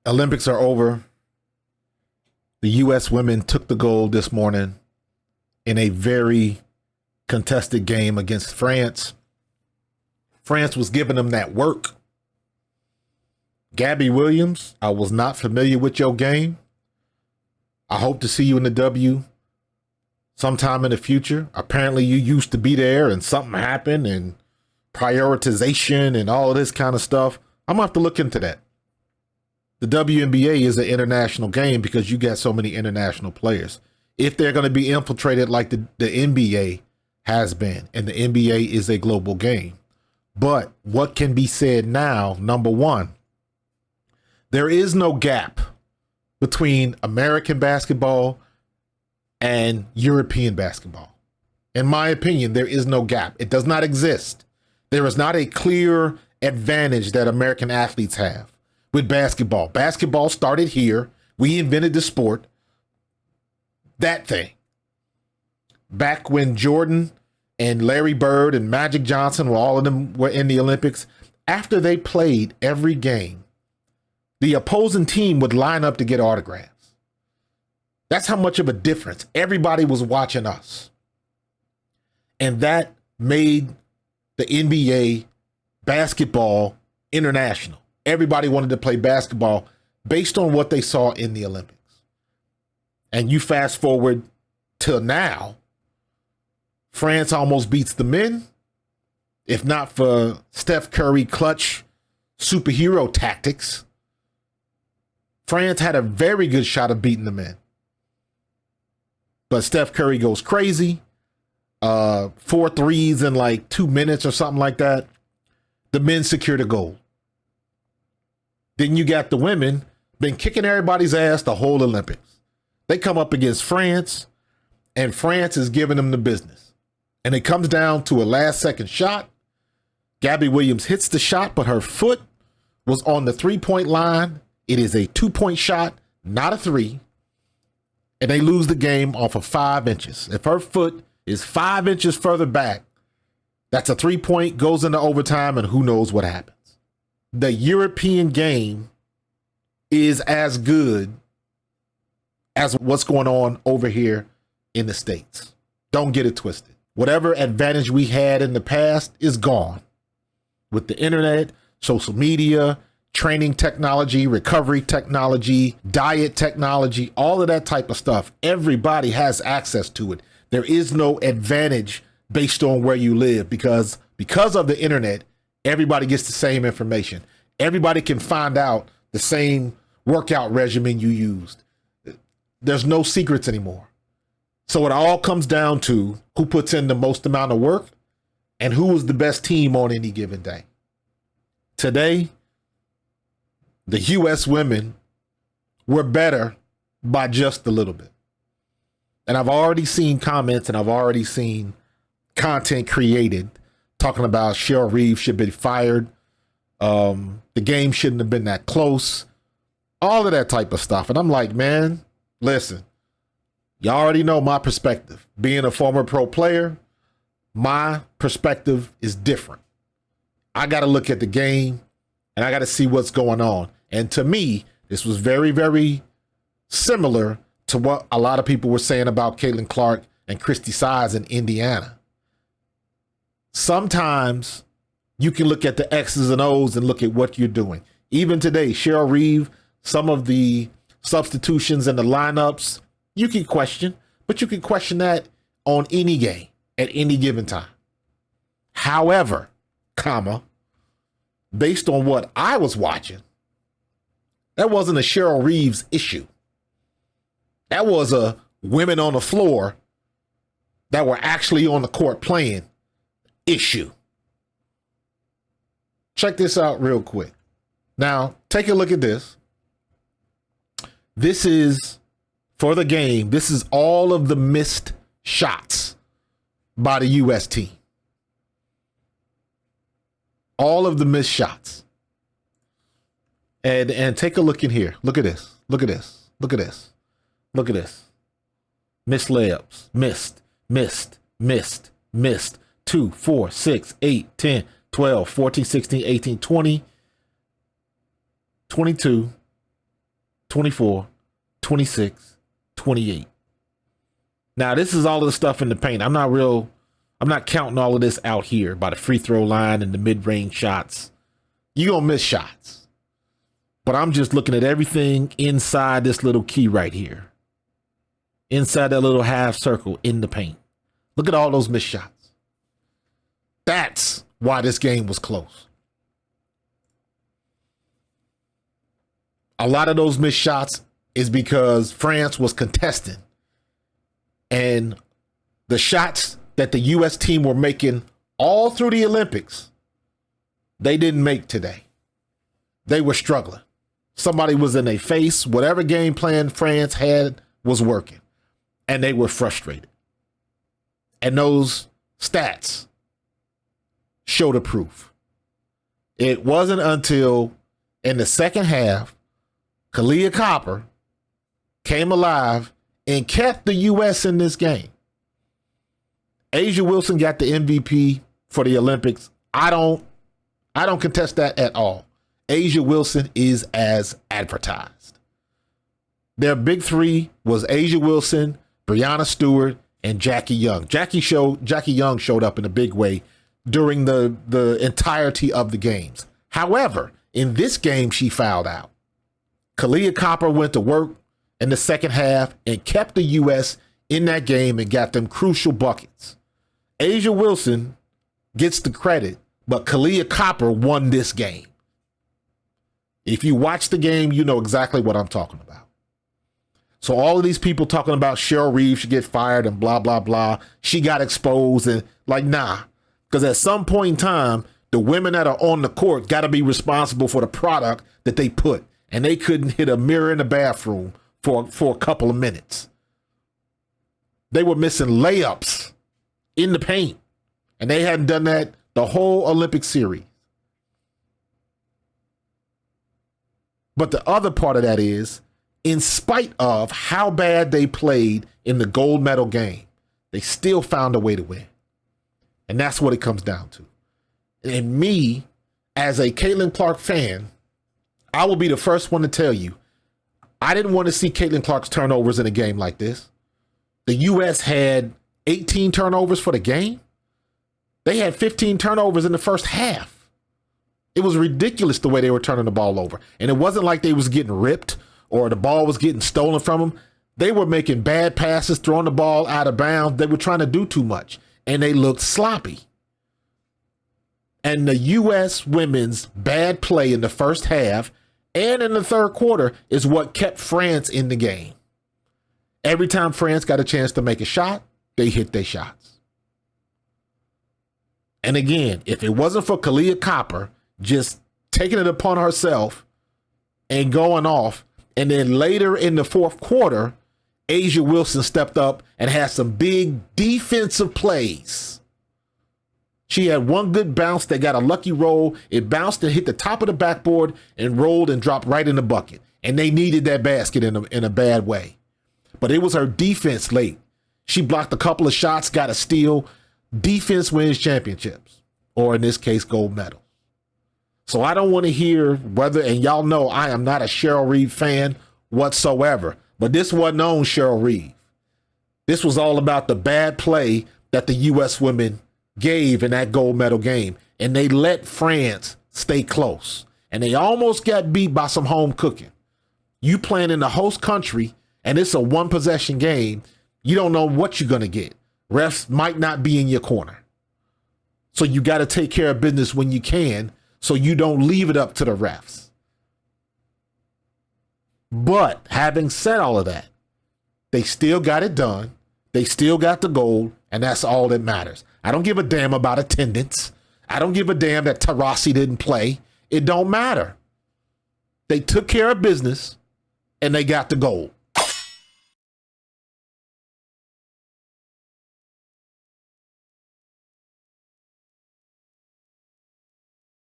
Olympics are over. The U.S. women took the gold this morning in a very contested game against France. France was giving them that work. Gabby Williams, I was not familiar with your game. I hope to see you in the W sometime in the future. Apparently you used to be there and something happened and prioritization and all of this kind of stuff. I'm going to have to look into that. The WNBA is an international game because you got so many international players. If they're going to be infiltrated like the NBA has been, and the NBA is a global game. But what can be said now, number one, there is no gap between American basketball and European basketball. In my opinion, there is no gap. It does not exist. There is not a clear advantage that American athletes have with basketball. Basketball started here. We invented the sport. That thing. Back when Jordan and Larry Bird and Magic Johnson, all of them were in the Olympics, after they played every game, the opposing team would line up to get autographs. That's how much of a difference. Everybody was watching us. And that made the NBA basketball international. Everybody wanted to play basketball based on what they saw in the Olympics. And you fast forward till now, France almost beats the men. If not for Steph Curry clutch superhero tactics, France had a very good shot of beating the men. But Steph Curry goes crazy. 4 threes in like 2 minutes or something like that. The men secure the gold. Then you got the women been kicking everybody's ass the whole Olympics. They come up against France, and France is giving them the business. And it comes down to a last second shot. Gabby Williams hits the shot, but her foot was on the 3-point line. It is a 2-point shot, not a 3. And they lose the game off of 5 inches. If her foot is 5 inches further back, that's a 3-point, goes into overtime, and who knows what happens. The European game is as good as what's going on over here in the States. Don't get it twisted. Whatever advantage we had in the past is gone. With the internet, social media, training technology, recovery technology, diet technology, all of that type of stuff, everybody has access to it. There is no advantage based on where you live because of the internet, everybody gets the same information. Everybody can find out the same workout regimen you used. There's no secrets anymore. So it all comes down to who puts in the most amount of work and who is the best team on any given day. Today, the U.S. women were better by just a little bit. And I've already seen comments and I've already seen content created talking about Cheryl Reeve should be fired. The game shouldn't have been that close. All of that type of stuff. And I'm like, man, listen, y'all already know my perspective. Being a former pro player, my perspective is different. I got to look at the game and I got to see what's going on. And to me, this was very, very similar to what a lot of people were saying about Caitlin Clark and Christy Sides in Indiana. Sometimes you can look at the X's and O's and look at what you're doing. Even today, Cheryl Reeve, some of the substitutions and the lineups, you can question, but you can question that on any game at any given time. However, based on what I was watching, that wasn't a Cheryl Reeves issue. That was a women on the floor that were actually on the court playing issue. Check this out real quick. Now, take a look at this. This is, for the game, this is all of the missed shots by the U.S. team. All of the missed shots. And take a look in here. Look at this. Look at this. Look at this. Look at this. Missed layups. Missed. 2, 4, 6, 8, 10, 12, 14, 16, 18, 20, 22, 24, 26, 28. Now, this is all of the stuff in the paint. I'm not counting all of this out here by the free throw line and the mid-range shots. You're going to miss shots. But I'm just looking at everything inside this little key right here. Inside that little half circle in the paint. Look at all those missed shots. That's why this game was close. A lot of those missed shots is because France was contesting. And the shots that the U.S. team were making all through the Olympics, they didn't make today. They were struggling. Somebody was in their face. Whatever game plan France had was working. And they were frustrated. And those stats show the proof. It wasn't until in the second half, Kahleah Copper came alive and kept the U.S. in this game. A'ja Wilson got the MVP for the Olympics. I don't contest that at all. A'ja Wilson is as advertised. Their big three was A'ja Wilson, Breanna Stewart, and Jackie Young. Jackie Young showed up in a big way during the entirety of the games. However, in this game, she fouled out. Kahleah Copper went to work in the second half and kept the U.S. in that game and got them crucial buckets. A'ja Wilson gets the credit, but Kahleah Copper won this game. If you watch the game, you know exactly what I'm talking about. So all of these people talking about Cheryl Reeve should get fired and blah, blah, blah. She got exposed and nah. Because at some point in time, the women that are on the court got to be responsible for the product that they put. And they couldn't hit a mirror in the bathroom for a couple of minutes. They were missing layups in the paint. And they hadn't done that the whole Olympic series. But the other part of that is, in spite of how bad they played in the gold medal game, they still found a way to win. And that's what it comes down to. And me, as a Caitlin Clark fan, I will be the first one to tell you, I didn't want to see Caitlin Clark's turnovers in a game like this. The U.S. had 18 turnovers for the game. They had 15 turnovers in the first half. It was ridiculous the way they were turning the ball over. And it wasn't like they was getting ripped or the ball was getting stolen from them. They were making bad passes, throwing the ball out of bounds. They were trying to do too much, and they looked sloppy. And the U.S. women's bad play in the first half and in the third quarter is what kept France in the game. Every time France got a chance to make a shot, they hit their shots. And again, if it wasn't for Kahleah Copper just taking it upon herself and going off, and then later in the fourth quarter, A'ja Wilson stepped up and had some big defensive plays. She had one good bounce that got a lucky roll. It bounced and hit the top of the backboard and rolled and dropped right in the bucket. And they needed that basket in a bad way. But it was her defense late. She blocked a couple of shots, got a steal. Defense wins championships, or in this case, gold medal. So I don't want to hear whether, and y'all know I am not a Cheryl Reeve fan whatsoever, but this wasn't on Cheryl Reeve. This was all about the bad play that the U.S. women gave in that gold medal game. And they let France stay close. And they almost got beat by some home cooking. You playing in the host country, and it's a one possession game. You don't know what you're going to get. Refs might not be in your corner. So you got to take care of business when you can, so you don't leave it up to the refs. But having said all of that, they still got it done. They still got the gold, and that's all that matters. I don't give a damn about attendance. I don't give a damn that Taurasi didn't play. It don't matter. They took care of business, and they got the gold.